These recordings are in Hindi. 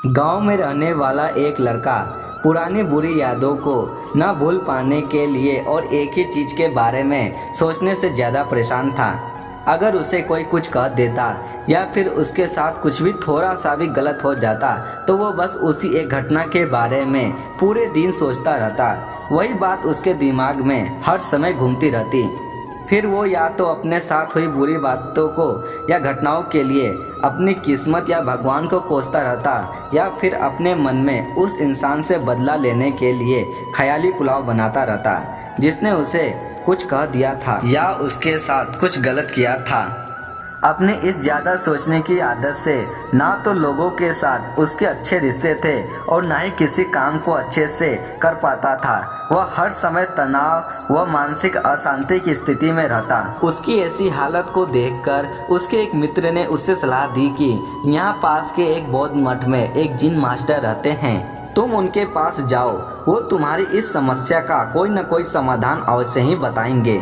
गांव में रहने वाला एक लड़का पुरानी बुरी यादों को न भूल पाने के लिए और एक ही चीज़ के बारे में सोचने से ज़्यादा परेशान था। अगर उसे कोई कुछ कह देता या फिर उसके साथ कुछ भी थोड़ा सा भी गलत हो जाता तो वो बस उसी एक घटना के बारे में पूरे दिन सोचता रहता। वही बात उसके दिमाग में हर समय घूमती रहती। फिर वो या तो अपने साथ हुई बुरी बातों को या घटनाओं के लिए अपनी किस्मत या भगवान को कोसता रहता या फिर अपने मन में उस इंसान से बदला लेने के लिए ख्याली पुलाव बनाता रहता जिसने उसे कुछ कह दिया था या उसके साथ कुछ गलत किया था। अपने इस ज़्यादा सोचने की आदत से ना तो लोगों के साथ उसके अच्छे रिश्ते थे और ना ही किसी काम को अच्छे से कर पाता था। वह हर समय तनाव व मानसिक अशांति की स्थिति में रहता। उसकी ऐसी हालत को देखकर उसके एक मित्र ने उससे सलाह दी कि यहाँ पास के एक बौद्ध मठ में एक जिन मास्टर रहते हैं, तुम उनके पास जाओ, वो तुम्हारी इस समस्या का कोई न कोई समाधान अवश्य ही बताएंगे।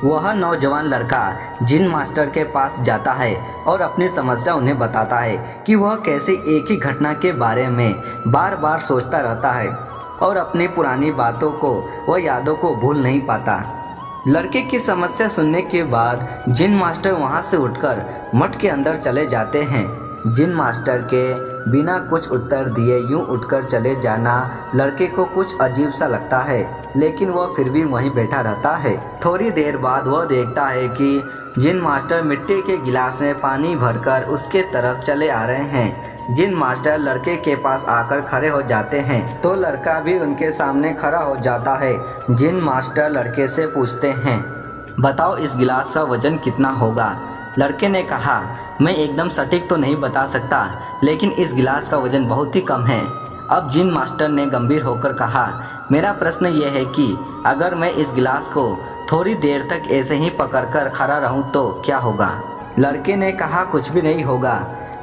वह नौजवान लड़का जिन मास्टर के पास जाता है और अपनी समस्या उन्हें बताता है कि वह कैसे एक ही घटना के बारे में बार बार सोचता रहता है और अपनी पुरानी बातों को व यादों को भूल नहीं पाता। लड़के की समस्या सुनने के बाद जिन मास्टर वहां से उठकर मठ के अंदर चले जाते हैं। जिन मास्टर के बिना कुछ उत्तर दिए यूं उठकर चले जाना लड़के को कुछ अजीब सा लगता है, लेकिन वह फिर भी वहीं बैठा रहता है। थोड़ी देर बाद वह देखता है कि जिन मास्टर मिट्टी के गिलास में पानी भरकर उसके तरफ चले आ रहे हैं। जिन मास्टर लड़के के पास आकर खड़े हो जाते हैं तो लड़का भी उनके सामने खड़ा हो जाता है। जिन मास्टर लड़के से पूछते हैं, बताओ इस गिलास का वजन कितना होगा। लड़के ने कहा, मैं एकदम सटीक तो नहीं बता सकता, लेकिन इस गिलास का वजन बहुत ही कम है। अब जिन मास्टर ने गंभीर होकर कहा, मेरा प्रश्न यह है कि अगर मैं इस गिलास को थोड़ी देर तक ऐसे ही पकड़कर खड़ा रहूं तो क्या होगा। लड़के ने कहा, कुछ भी नहीं होगा।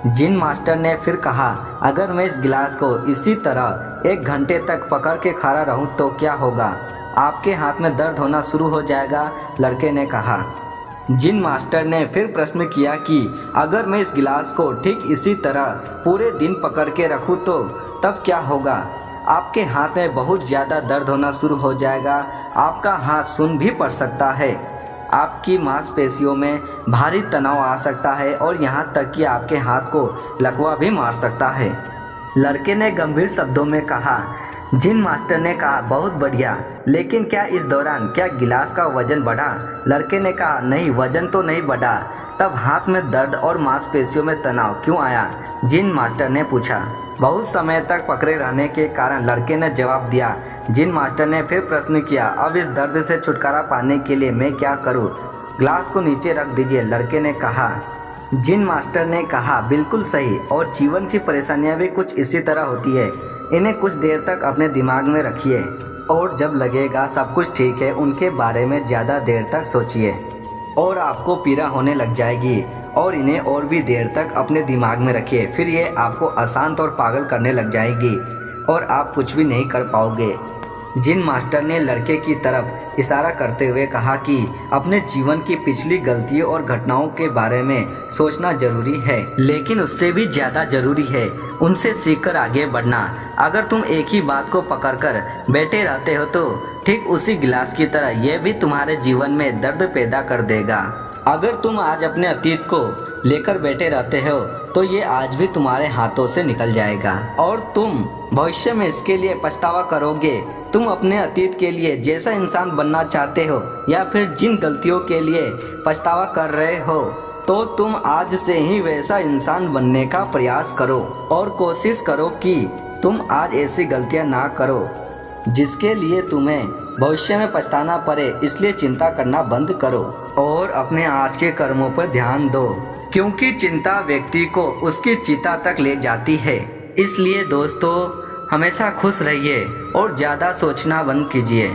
जिन मास्टर ने फिर कहा, अगर मैं इस गिलास को इसी तरह 1 घंटे तक पकड़ के खड़ा रहूं तो क्या होगा, आपके हाथ में दर्द होना शुरू हो जाएगा। लड़के ने कहा। जिन मास्टर ने फिर प्रश्न किया कि अगर मैं इस गिलास को ठीक इसी तरह पूरे दिन पकड़ के रखूं तो तब क्या होगा, आपके हाथ में बहुत ज़्यादा दर्द होना शुरू हो जाएगा, आपका हाथ सुन भी पड़ सकता है, आपकी मांसपेशियों में भारी तनाव आ सकता है और यहाँ तक कि आपके हाथ को लकवा भी मार सकता है। लड़के ने गंभीर शब्दों में कहा। जिन मास्टर ने कहा, बहुत बढ़िया, लेकिन क्या इस दौरान क्या गिलास का वजन बढ़ा। लड़के ने कहा, नहीं, वजन तो नहीं बढ़ा। तब हाथ में दर्द और मांसपेशियों में तनाव क्यों आया। जिन मास्टर ने पूछा। बहुत समय तक पकड़े रहने के कारण लड़के ने जवाब दिया। जिन मास्टर ने फिर प्रश्न किया, अब इस दर्द से छुटकारा पाने के लिए मैं क्या करूं। ग्लास को नीचे रख दीजिए, लड़के ने कहा। जिन मास्टर ने कहा, बिल्कुल सही, और जीवन की परेशानियां भी कुछ इसी तरह होती है, इन्हें कुछ देर तक अपने दिमाग में रखिए और जब लगेगा सब कुछ ठीक है उनके बारे में ज़्यादा देर तक सोचिए और आपको पीड़ा होने लग जाएगी और इन्हें और भी देर तक अपने दिमाग में रखिए, फिर ये आपको अशांत और पागल करने लग जाएगी और आप कुछ भी नहीं कर पाओगे। जिन मास्टर ने लड़के की तरफ इशारा करते हुए कहा कि अपने जीवन की पिछली गलतियों और घटनाओं के बारे में सोचना जरूरी है, लेकिन उससे भी ज़्यादा जरूरी है उनसे सीखकर आगे बढ़ना। अगर तुम एक ही बात को पकड़कर बैठे रहते हो तो ठीक उसी गिलास की तरह यह भी तुम्हारे जीवन में दर्द पैदा कर देगा। अगर तुम आज अपने अतीत को लेकर बैठे रहते हो तो ये आज भी तुम्हारे हाथों से निकल जाएगा और तुम भविष्य में इसके लिए पछतावा करोगे। तुम अपने अतीत के लिए जैसा इंसान बनना चाहते हो या फिर जिन गलतियों के लिए पछतावा कर रहे हो तो तुम आज से ही वैसा इंसान बनने का प्रयास करो और कोशिश करो कि तुम आज ऐसी गलतियां ना करो जिसके लिए तुम्हें भविष्य में पछताना पड़े। इसलिए चिंता करना बंद करो और अपने आज के कर्मों पर ध्यान दो, क्योंकि चिंता व्यक्ति को उसकी चिता तक ले जाती है। इसलिए दोस्तों, हमेशा खुश रहिए और ज़्यादा सोचना बंद कीजिए।